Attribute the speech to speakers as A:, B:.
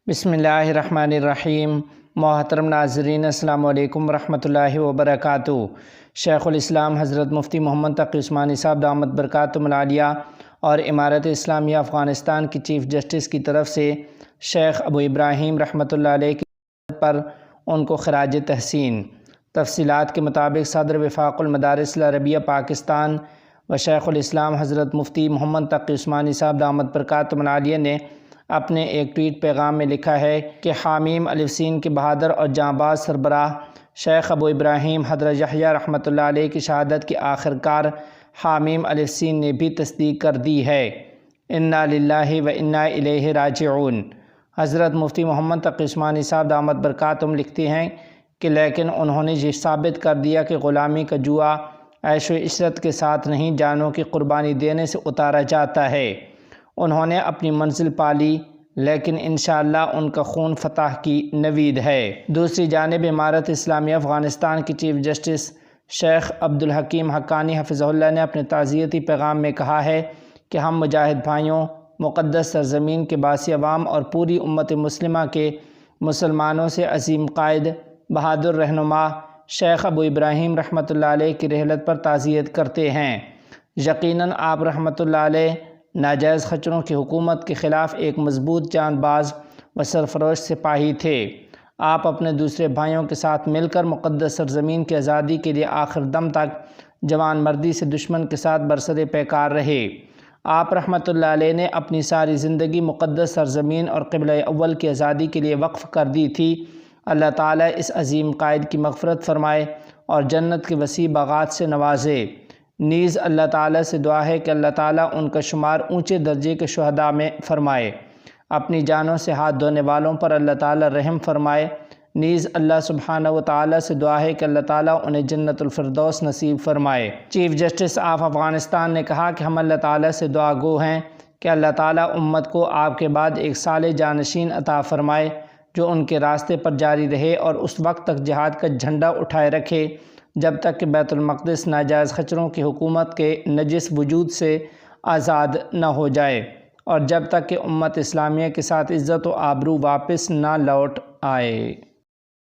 A: بسم اللہ الرحمن الرحیم۔ محترم ناظرین، السلام علیکم ورحمۃ اللہ وبرکاتہ۔ شیخ الاسلام حضرت مفتی محمد تقی عثمانی صاحب دامت برکاتہم العالیہ اور امارت اسلامیہ افغانستان کی چیف جسٹس کی طرف سے شیخ ابو ابراہیم رحمۃ اللہ علیہ کی پر ان کو خراج تحسین۔ تفصیلات کے مطابق صدر وفاق المدارس العربیہ پاکستان و شیخ الاسلام حضرت مفتی محمد تقی عثمانی صاحب دامت برکاتہم العالیہ نے اپنے ایک ٹویٹ پیغام میں لکھا ہے کہ حامیم الف سین کے بہادر اور جانباز سربراہ شیخ ابو ابراہیم حضرت یحییٰ رحمۃ اللہ علیہ کی شہادت کی آخر کار حامیم الف سین نے بھی تصدیق کر دی ہے۔ انا للہ و انا الیہ راجعون۔ حضرت مفتی محمد تقی عثمانی صاحب دامت برکاتہم لکھتے ہیں کہ لیکن انہوں نے یہ ثابت کر دیا کہ غلامی کا جوا عیش و عشرت کے ساتھ نہیں، جانوں کی قربانی دینے سے اتارا جاتا ہے۔ انہوں نے اپنی منزل پالی، لیکن انشاءاللہ ان کا خون فتح کی نوید ہے۔ دوسری جانب امارت اسلامیہ افغانستان کی چیف جسٹس شیخ عبدالحکیم حقانی حفظہ اللہ نے اپنے تعزیتی پیغام میں کہا ہے کہ ہم مجاہد بھائیوں، مقدس سرزمین کے باسی عوام اور پوری امت مسلمہ کے مسلمانوں سے عظیم قائد، بہادر رہنما شیخ ابو ابراہیم رحمۃ اللہ علیہ کی رحلت پر تعزیت کرتے ہیں۔ یقیناً آپ رحمۃ اللہ علیہ ناجائز خچروں کی حکومت کے خلاف ایک مضبوط جان باز و سرفروش سپاہی تھے۔ آپ اپنے دوسرے بھائیوں کے ساتھ مل کر مقدس سرزمین کی آزادی کے لیے آخر دم تک جوان مردی سے دشمن کے ساتھ برسر پیکار رہے۔ آپ رحمۃ اللہ علیہ نے اپنی ساری زندگی مقدس سرزمین اور قبلہ اول کی آزادی کے لیے وقف کر دی تھی۔ اللہ تعالیٰ اس عظیم قائد کی مغفرت فرمائے اور جنت کے وسیع باغات سے نوازے۔ نیز اللہ تعالیٰ سے دعا ہے کہ اللہ تعالیٰ ان کا شمار اونچے درجے کے شہداء میں فرمائے۔ اپنی جانوں سے ہاتھ دھونے والوں پر اللہ تعالیٰ رحم فرمائے۔ نیز اللہ سبحانہ و تعالیٰ سے دعا ہے کہ اللہ تعالیٰ انہیں جنت الفردوس نصیب فرمائے۔ چیف جسٹس آف افغانستان نے کہا کہ ہم اللہ تعالیٰ سے دعا گو ہیں کہ اللہ تعالیٰ امت کو آپ کے بعد ایک صالح جانشین عطا فرمائے جو ان کے راستے پر جاری رہے اور اس وقت تک جہاد کا جھنڈا اٹھائے رکھے جب تک کہ بیت المقدس ناجائز خچروں کی حکومت کے نجس وجود سے آزاد نہ ہو جائے اور جب تک کہ امت اسلامیہ کے ساتھ عزت و آبرو واپس نہ لوٹ آئے۔